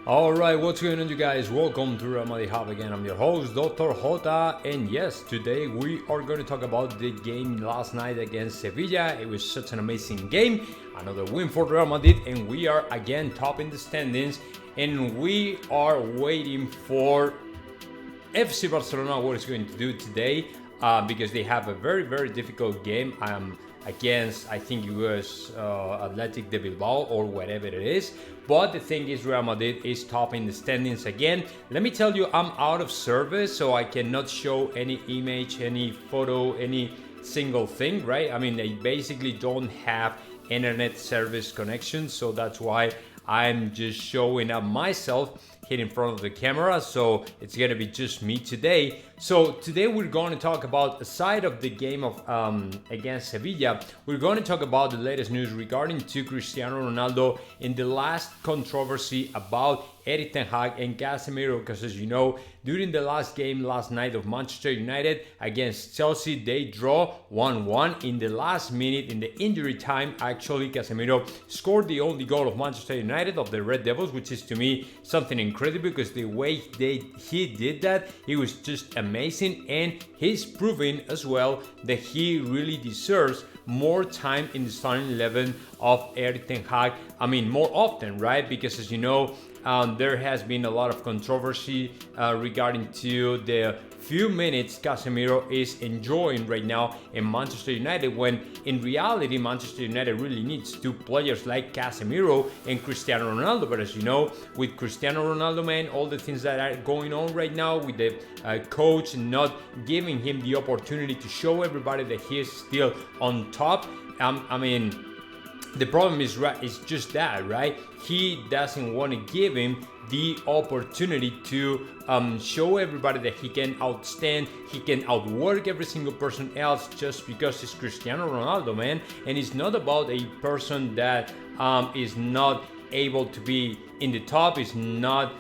Alright, what's going on, you guys? Welcome to Real Madrid Hub again. I'm your host, Dr. JOTA, and yes, today we are going to talk about the game last night against Sevilla. It was such an amazing game, another win for Real Madrid, and we are again top in the standings, and we are waiting for FC Barcelona what it's going to do today because they have a very difficult game against, I think it was Athletic de Bilbao or whatever it is. But the thing is, Real Madrid is top in the standings again. Let me tell you, I'm out of service, so I cannot show any image, any photo, any single thing, right? I mean, I basically don't have internet service connection, so that's why I'm just showing up myself here in front of the camera, so it's gonna be just me today. So today we're going to talk about, aside of the game of against Sevilla, we're going to talk about the latest news regarding to Cristiano Ronaldo in the last controversy about Erik ten Hag and Casemiro, because as you know, during the last game last night of Manchester United against Chelsea, they draw 1-1 in the last minute, in the injury time. Actually, Casemiro scored the only goal of Manchester United, of the Red Devils, which is to me something incredible, because the way he did that, it was just amazing, and he's proving as well that he really deserves more time in the starting 11 of Erik ten Hag. I mean, more often, right? Because as you know, there has been a lot of controversy regarding to the few minutes Casemiro is enjoying right now in Manchester United, when in reality Manchester United really needs two players like Casemiro and Cristiano Ronaldo. But as you know, with Cristiano Ronaldo, man, all the things that are going on right now with the coach not giving him the opportunity to show everybody that he is still on top, I mean, the problem is just that, right? He doesn't want to give him the opportunity to show everybody that he can outstand, he can outwork every single person else just because it's Cristiano Ronaldo, man. And it's not about a person that is not able to be in the top, is not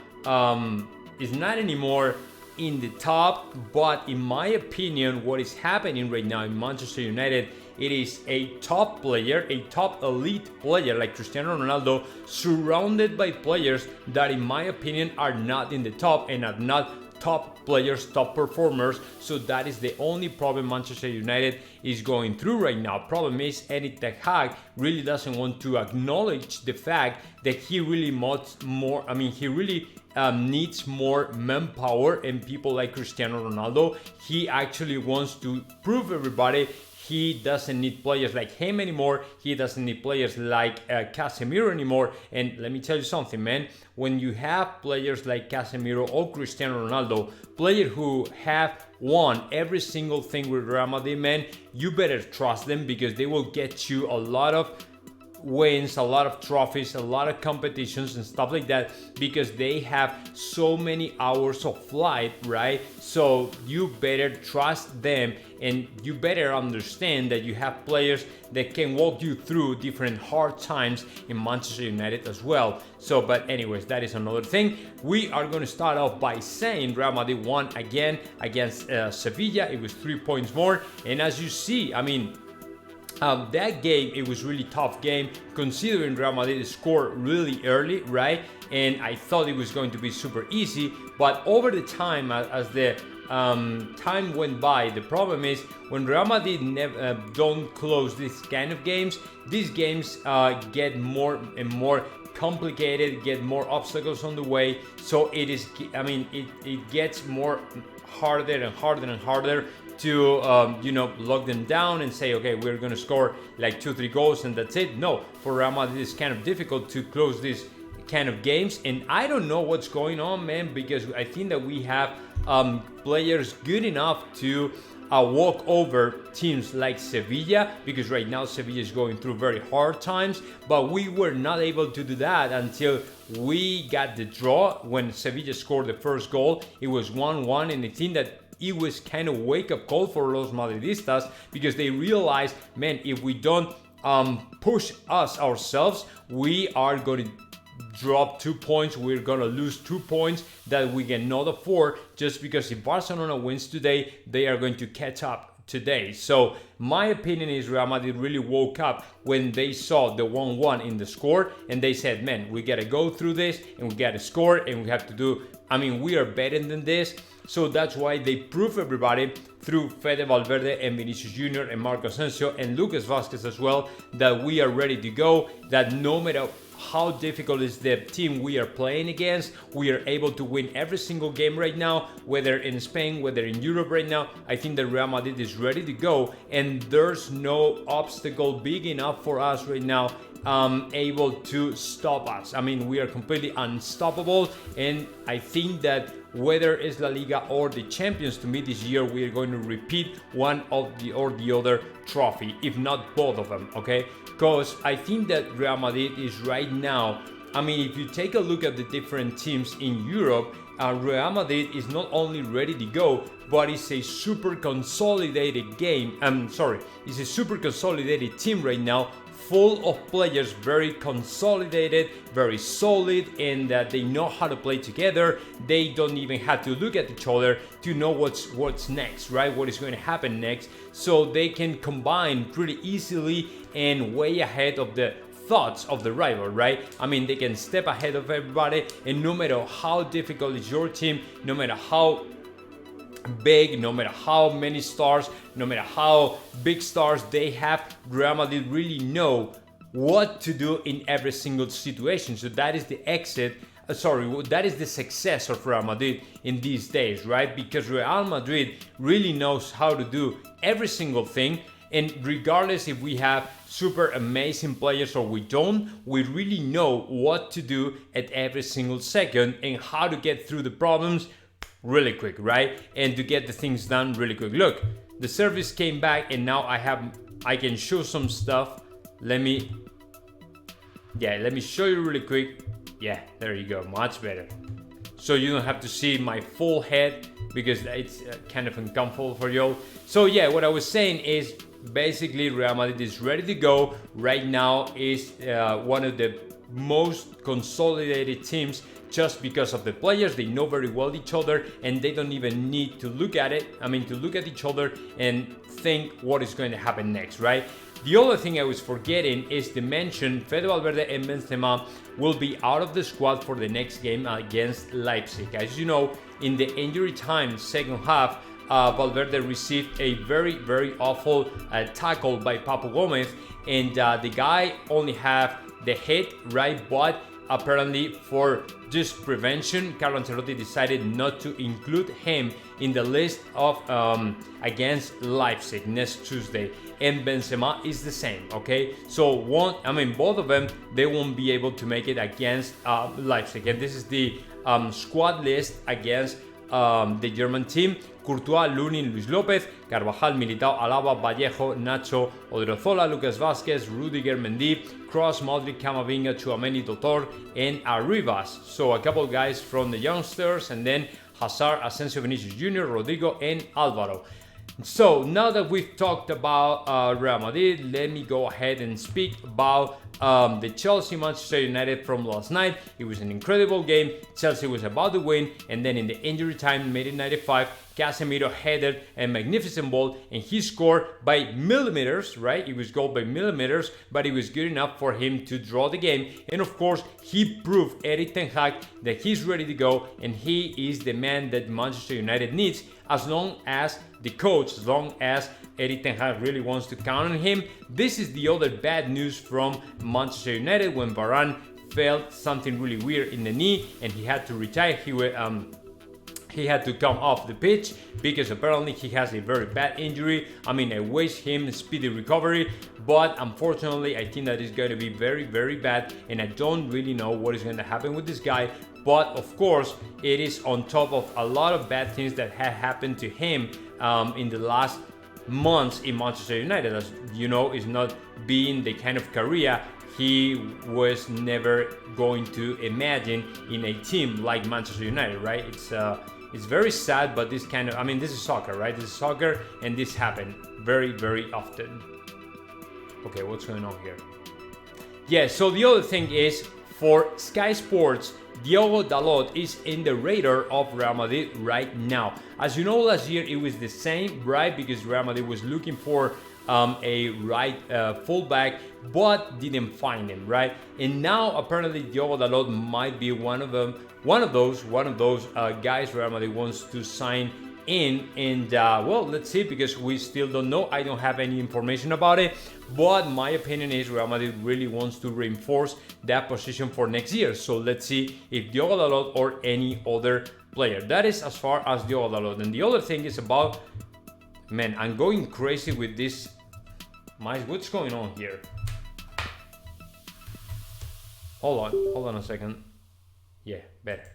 anymore in the top. But in my opinion, what is happening right now in Manchester United, it is a top player, a top elite player like Cristiano Ronaldo, surrounded by players that in my opinion are not in the top and are not top players, top performers. So that is the only problem Manchester United is going through right now. Problem is, Erik ten Hag really doesn't want to acknowledge the fact that he really needs more manpower and people like Cristiano Ronaldo. He actually wants to prove everybody he doesn't need players like him anymore. He doesn't need players like Casemiro anymore. And let me tell you something, man. When you have players like Casemiro or Cristiano Ronaldo, players who have won every single thing with Real Madrid, man, you better trust them, because they will get you a lot of wins, a lot of trophies, a lot of competitions and stuff like that, because they have so many hours of flight, right? So you better trust them, and you better understand that you have players that can walk you through different hard times in Manchester United as well. So, but anyways, that is another thing. We are going to start off by saying Real Madrid won again against Sevilla. It was 3 points more, and as you see, I mean, that game, it was really tough game, considering Real Madrid scored really early, right? And I thought it was going to be super easy, but over the time, as the time went by, the problem is when Real Madrid don't close these kind of games, these games get more and more complicated, get more obstacles on the way. So it is, I mean, it gets more harder and harder to lock them down and say, okay, we're going to score like 2-3 goals and that's it. No, for Real Madrid it's kind of difficult to close these kind of games, and I don't know what's going on, man, because I think that we have players good enough to walk over teams like Sevilla, because right now Sevilla is going through very hard times, but we were not able to do that until we got the draw. When Sevilla scored the first goal, it was 1-1, and I think that it was kind of wake-up call for Los Madridistas, because they realized, man, if we don't push us ourselves, we are going to drop 2 points. We're going to lose 2 points that we cannot afford, just because if Barcelona wins today, they are going to catch up today. So my opinion is Real Madrid really woke up when they saw the 1-1 in the score, and they said, man, we gotta go through this and we gotta score and we have to do, we are better than this. So that's why they prove everybody through Fede Valverde and Vinicius Jr. and Marco Asensio and Lucas Vázquez as well, that we are ready to go, that no matter how difficult is the team we are playing against, we are able to win every single game right now, whether in Spain, whether in Europe right now. I think that Real Madrid is ready to go, and there's no obstacle big enough for us right now able to stop us. We are completely unstoppable, and I think that whether it's La Liga or the Champions, to me this year we are going to repeat one of the or the other trophy, if not both of them, okay? Because I think that Real Madrid is right now, if you take a look at the different teams in Europe, Real Madrid is not only ready to go, but it's a super consolidated game. It's a super consolidated team right now, full of players, very consolidated, very solid, and they know how to play together. They don't even have to look at each other to know what's next, right? What is going to happen next. So they can combine pretty easily and way ahead of the thoughts of the rival, right? They can step ahead of everybody, and no matter how difficult is your team, no matter how big, no matter how many stars, no matter how big stars they have, Real Madrid really know what to do in every single situation. So that is the that is the success of Real Madrid in these days, right? Because Real Madrid really knows how to do every single thing, and regardless if we have super amazing players or we don't, we really know what to do at every single second and how to get through the problems really quick, right? And to get the things done really quick. Look, the service came back, and now I can show some stuff. Let me show you really quick. Yeah, there you go, much better. So you don't have to see my full head because it's kind of uncomfortable for you. So yeah, what I was saying is basically Real Madrid is ready to go. Right now is one of the most consolidated teams, just because of the players. They know very well each other, and they don't even need to look at it. To look at each other and think what is going to happen next, right? The other thing I was forgetting is to mention Fede Valverde and Benzema will be out of the squad for the next game against Leipzig. As you know, in the injury time second half, Valverde received a very, very awful tackle by Papu Gomez, and the guy only have the hit, right? But apparently for just prevention, Carlo Ancelotti decided not to include him in the list of against Leipzig next Tuesday. And Benzema is the same, okay? So both of them, they won't be able to make it against Leipzig. And this is the squad list against the German team: Courtois, Lunin, Luis López, Carvajal, Militao, Alaba, Vallejo, Nacho, Odriozola, Lucas Vázquez, Rudiger, Mendy, Kroos, Modric, Camavinga, Tchouaméni, Totor, and Arribas. So a couple guys from the youngsters, and then Hazard, Asensio, Vinicius Jr., Rodrigo, and Álvaro. So now that we've talked about Real Madrid, let me go ahead and speak about the Chelsea-Manchester United from last night. It was an incredible game. Chelsea was about to win, and then in the injury time, minute 95, Casemiro headed a magnificent ball, and he scored by millimeters, right? It was goal by millimeters, but it was good enough for him to draw the game. And of course, he proved Erik ten Hag that he's ready to go, and he is the man that Manchester United needs, as long as the coach, as long as Erik ten Hag really wants to count on him. This is the other bad news from Manchester United when Varane felt something really weird in the knee and he had to retire. He had to come off the pitch because apparently he has a very bad injury. I wish him a speedy recovery, but unfortunately I think that is going to be very, very bad, and I don't really know what is going to happen with this guy. But of course, it is on top of a lot of bad things that had happened to him in the last months in Manchester United. As you know, is not being the kind of career he was never going to imagine in a team like Manchester United, right? It's very sad, but this kind of, this is soccer, right? This is soccer, and this happened very, very often. Okay, what's going on here? Yeah, so the other thing is, For Sky Sports, Diogo Dalot is in the radar of Real Madrid right now. As you know, last year it was the same, right? Because Real Madrid was looking for a right fullback, but didn't find him, right? And now apparently Diogo Dalot might be one of those guys Real Madrid wants to sign in. And well, let's see, because we still don't know. I don't have any information about it, but my opinion is Real Madrid really wants to reinforce that position for next year. So let's see if Diogo Dalot or any other player. That is as far as Diogo Dalot. And the other thing is about, man, I'm going crazy with this. What's going on here? Hold on a second. Yeah, better.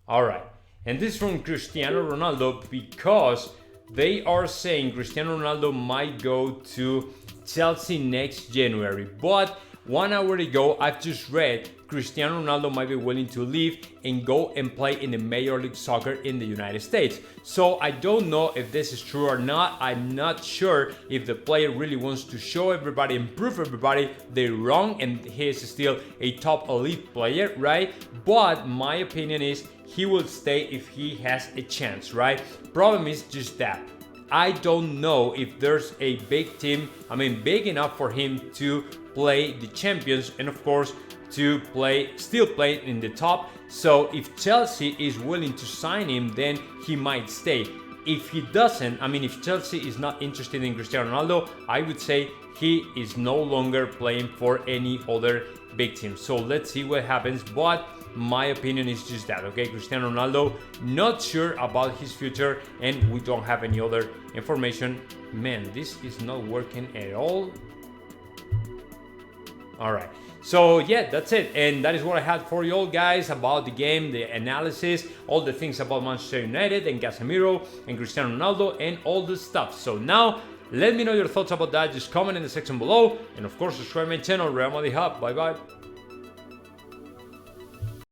All right, and this is from Cristiano Ronaldo, because they are saying Cristiano Ronaldo might go to Chelsea next January. But 1 hour ago, I've just read Cristiano Ronaldo might be willing to leave and go and play in the Major League Soccer in the United States. So I don't know if this is true or not. I'm not sure if the player really wants to show everybody and prove everybody they're wrong and he is still a top elite player, right? But my opinion is he will stay if he has a chance, right? Problem is just that I don't know if there's a big team, big enough for him to play the Champions and of course to still play in the top. So if Chelsea is willing to sign him, then he might stay. If he doesn't, if Chelsea is not interested in Cristiano Ronaldo, I would say he is no longer playing for any other big team. So let's see what happens, but my opinion is just that, okay? Cristiano Ronaldo, not sure about his future, and we don't have any other information. Man, this is not working at all. All right, so yeah, that's it, and that is what I had for you all guys about the game, the analysis, all the things about Manchester United and Casemiro and Cristiano Ronaldo and all this stuff. So now let me know your thoughts about that. Just comment in the section below, and of course subscribe my channel, Real Madrid Hub. Bye bye.